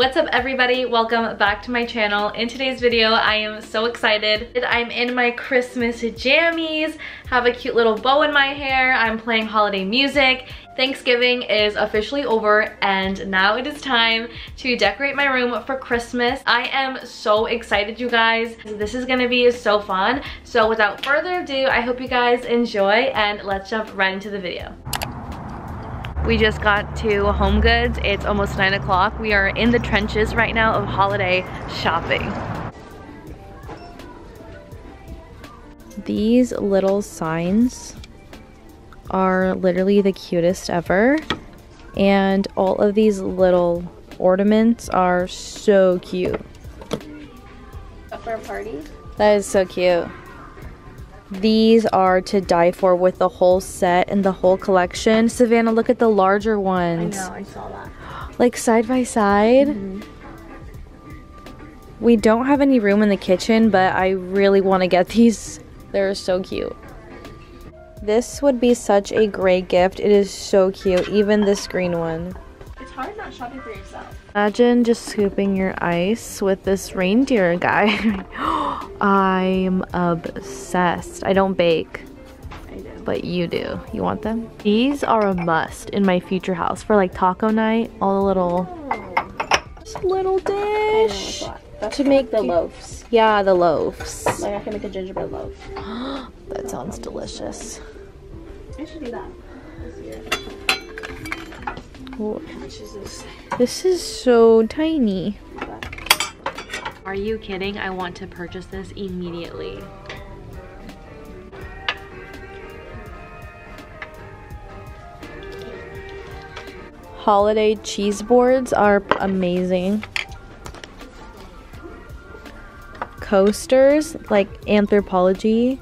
What's up everybody? Welcome back to my channel. In today's video, I am so excited. I'm in my Christmas jammies, have a cute little bow in my hair, I'm playing holiday music. Thanksgiving is officially over and now it is time to decorate my room for Christmas. I am so excited, you guys. This is gonna be so fun. So without further ado, I hope you guys enjoy and let's jump right into the video. We just got to Home Goods. It's almost 9 o'clock. We are in the trenches right now of holiday shopping. These little signs are literally the cutest ever. And all of these little ornaments are so cute. For a party? That is so cute. These are to die for with the whole set and the whole collection. Savannah, look at the larger ones. I know, I saw that. Like side by side. Mm-hmm. We don't have any room in the kitchen, but I really want to get these. They're so cute. This would be such a great gift. It is so cute, even this green one. It's hard not shopping for yourself. Imagine just scooping your ice with this reindeer guy. I'm obsessed. I don't bake. I do. But you do. You want them? These are a must in my future house for like taco night. All the little dish. That's to make the loaves. Yeah, the loaves. Like I can make a gingerbread loaf. That sounds delicious. I should do that this year. Ooh. How much is this? This is so tiny. Are you kidding? I want to purchase this immediately. Holiday cheese boards are amazing. Coasters, like Anthropology.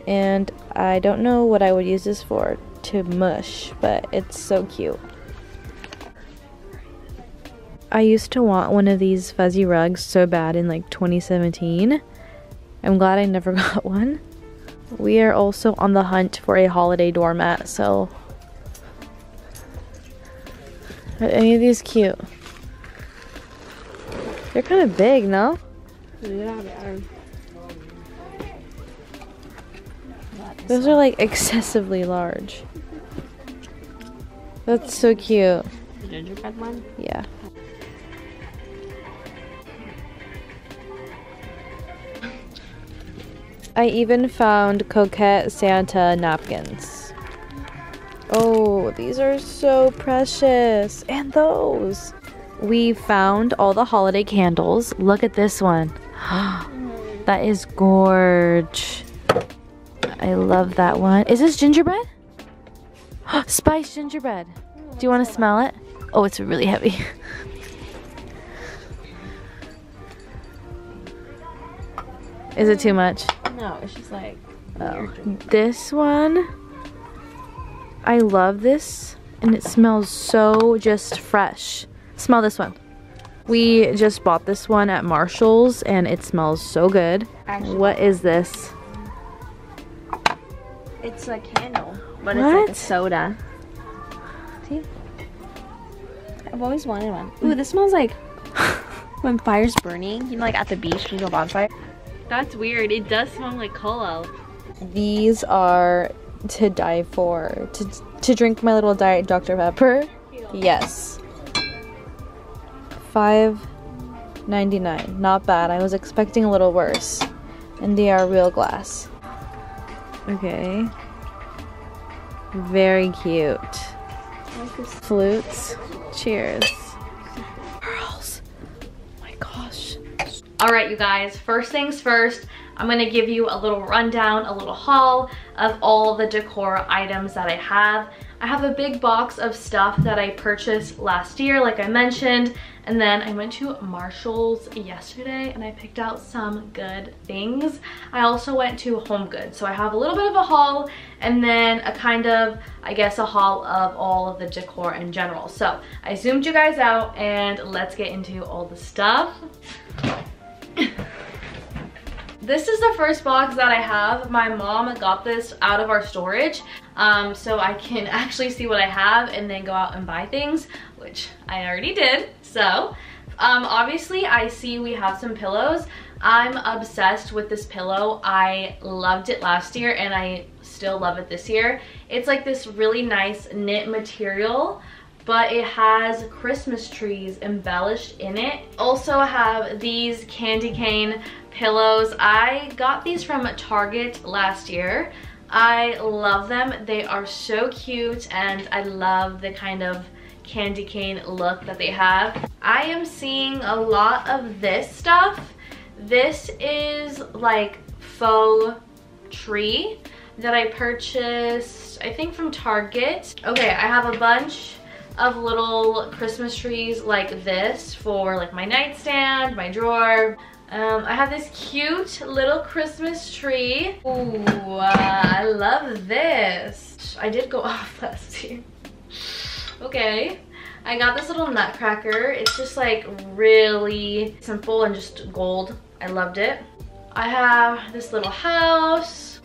And I don't know what I would use this for, to mush, but it's so cute. I used to want one of these fuzzy rugs so bad in like 2017. I'm glad I never got one. We are also on the hunt for a holiday doormat, so are any of these cute? They're kind of big, no? Yeah, they are. Those are like excessively large. That's so cute. The gingerbread one? Yeah. I even found Coquette Santa napkins. Oh, these are so precious. And those. We found all the holiday candles. Look at this one. That is gorge. I love that one. Is this gingerbread? Spice gingerbread. Do you want to smell it? Oh, it's really heavy. Is it too much? No, it's just like This one, I love this, and it smells so just fresh. Smell this one. We just bought this one at Marshall's, and it smells so good. Actually, what is this? It's a candle, but What? it's like a soda. See? I've always wanted one. Ooh, this smells like when fire's burning. You know, like at the beach when you go bonfire. That's weird. It does smell like cola. These are to die for. To drink my little diet Dr. Pepper. Yes. $5.99. Not bad. I was expecting a little worse. And they are real glass. Okay. Very cute. Flutes. Cheers. Pearls. Oh my gosh. Alright you guys, first things first, I'm going to give you a little rundown, a little haul of all the decor items that I have. I have a big box of stuff that I purchased last year, like I mentioned, and then I went to Marshall's yesterday and I picked out some good things. I also went to Home Goods, so I have a little bit of a haul and then a kind of, I guess, a haul of all of the decor in general. So I zoomed you guys out and let's get into all the stuff. This is the first box that I have. My mom got this out of our storage so I can actually see what I have and then go out and buy things, which I already did. So Obviously I see we have some pillows. I'm obsessed with this pillow. I loved it last year and I still love it this year. It's like this really nice knit material, but it has Christmas trees embellished in it. Also have these candy cane pillows. I got these from Target last year. I love them. They are so cute and I love the kind of candy cane look that they have. I am seeing a lot of this stuff. This is like faux tree that I purchased, I think from Target. Okay, I have a bunch of little Christmas trees like this for like my nightstand, my drawer. I have this cute little Christmas tree. Ooh, I love this. I did go off last year. Okay, I got this little nutcracker. It's just like really simple and just gold. I loved it. I have this little house.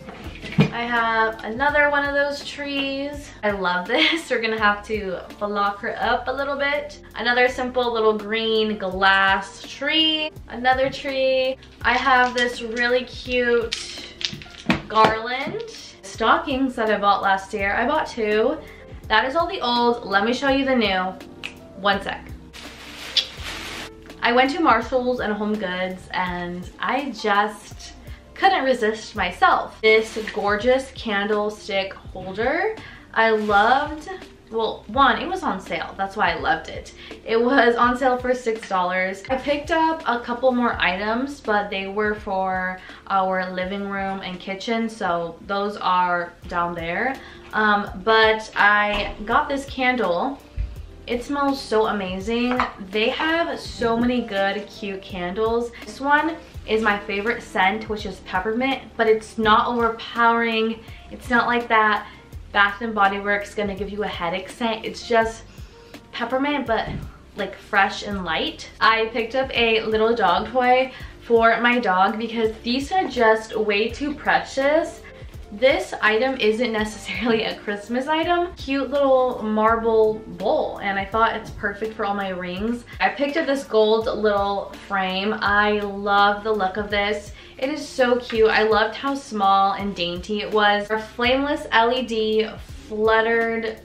I have another one of those trees. I love this. We're gonna have to block her up a little bit. Another simple little green glass tree. Another tree. I have this really cute garland. Stockings that I bought last year. I bought 2. That is all the old. Let me show you the new. One sec. I went to Marshall's and Home Goods and I just couldn't resist myself. This gorgeous candlestick holder. I loved, well, one, it was on sale. That's why I loved it. It was on sale for $6. I picked up a couple more items, but they were for our living room and kitchen, so those are down there. But I got this candle. It smells so amazing. They have so many good, cute candles. This one is my favorite scent, which is peppermint, but it's not overpowering. It's not like that Bath and Body Works gonna give you a headache scent. It's just peppermint, but like fresh and light. I picked up a little dog toy for my dog because these are just way too precious. This item isn't necessarily a Christmas item. Cute little marble bowl, and I thought it's perfect for all my rings. I picked up this gold little frame. I love the look of this. It is so cute. I loved how small and dainty it was. Our flameless LED fluttered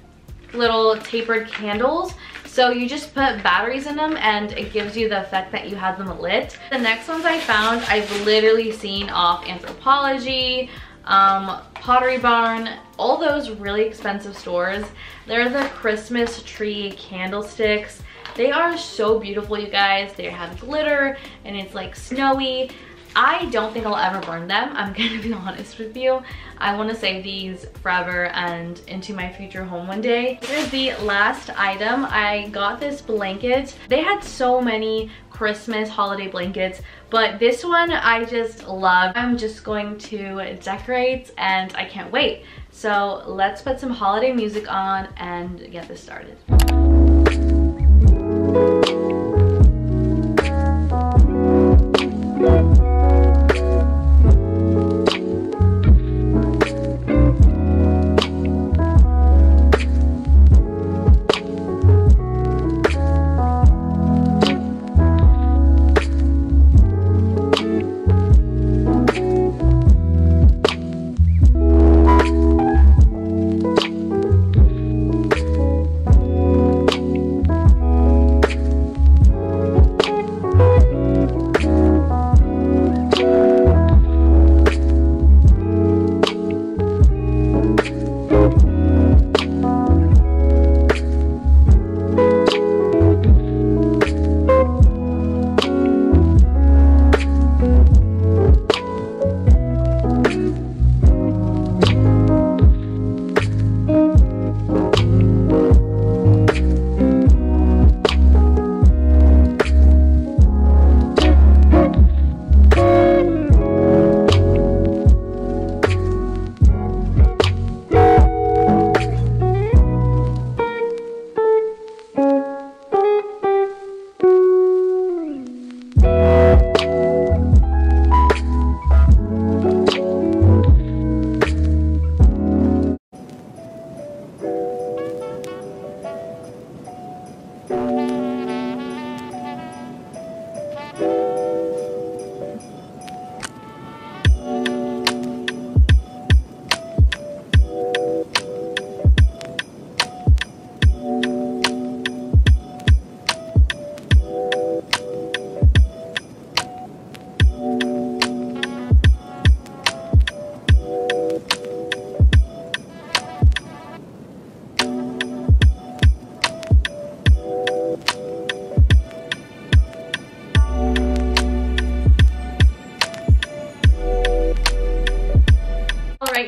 little tapered candles. So you just put batteries in them and it gives you the effect that you have them lit. The next ones I found, I've literally seen off Anthropologie, Pottery Barn, all those really expensive stores. They're the Christmas tree candlesticks. They are so beautiful, you guys. They have glitter and it's like snowy. I don't think I'll ever burn them. I'm gonna be honest with you. I want to save these forever and into my future home one day. Here's the last item. I got this blanket. They had so many Christmas holiday blankets, but this one I just love. I'm just going to decorate and I can't wait. So let's put some holiday music on and get this started.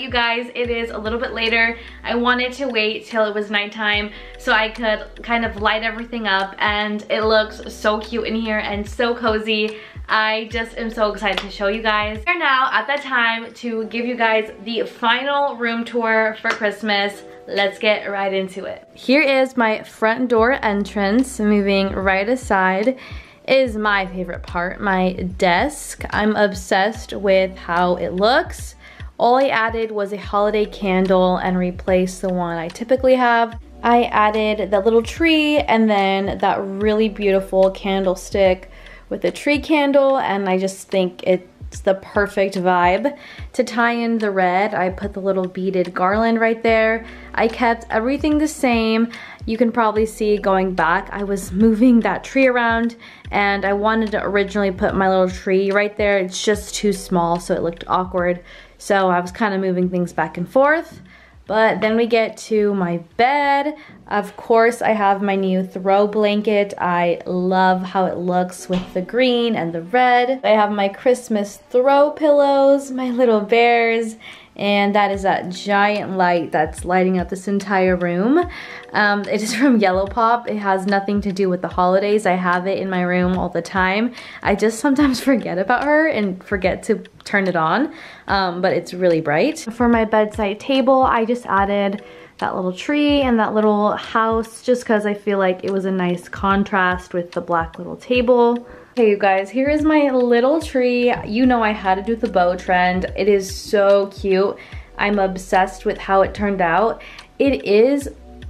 you guys, it is a little bit later. I wanted to wait till it was nighttime so I could kind of light everything up, and it looks so cute in here and so cozy. I just am so excited to show you guys. We are now at the time to give you guys the final room tour for Christmas. Let's get right into it. Here is my front door entrance. Moving right aside is my favorite part, my desk. I'm obsessed with how it looks. All I added was a holiday candle and replaced the one I typically have. I added the little tree and then that really beautiful candlestick with a tree candle, and I just think it's the perfect vibe. To tie in the red, I put the little beaded garland right there. I kept everything the same. You can probably see going back, I was moving that tree around, and I wanted to originally put my little tree right there. It's just too small, so it looked awkward. So I was kind of moving things back and forth. But then we get to my bed. Of course, I have my new throw blanket. I love how it looks with the green and the red. I have my Christmas throw pillows, my little bears, and that is that giant light that's lighting up this entire room. It is from Yellow Pop. It has nothing to do with the holidays. I have it in my room all the time. I just sometimes forget about her and forget to turn it on, but it's really bright. For my bedside table, I just added that little tree and that little house just because I feel like it was a nice contrast with the black little table. Okay, you guys, here is my little tree. You know I had to do the bow trend. It is so cute. I'm obsessed with how it turned out. It is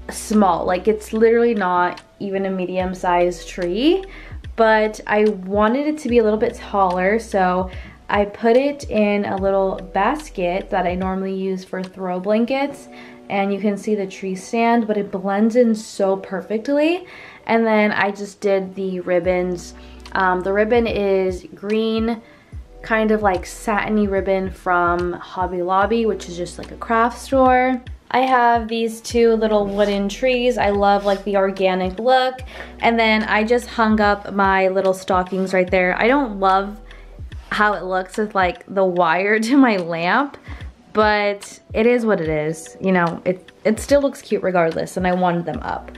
small, like it's literally not even a medium-sized tree, but I wanted it to be a little bit taller, so I put it in a little basket that I normally use for throw blankets, and you can see the tree stand, but it blends in so perfectly. And then I just did the ribbons. The ribbon is green, kind of like satiny ribbon from Hobby Lobby, which is just like a craft store. I have these two little wooden trees. I love like the organic look. And then I just hung up my little stockings right there. I don't love how it looks with like the wire to my lamp, but it is what it is. You know, it still looks cute regardless, and I wanted them up.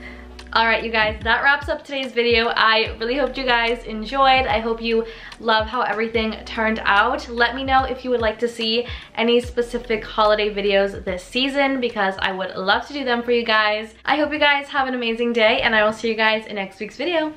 Alright, you guys, that wraps up today's video. I really hope you guys enjoyed. I hope you love how everything turned out. Let me know if you would like to see any specific holiday videos this season, because I would love to do them for you guys. I hope you guys have an amazing day, and I will see you guys in next week's video.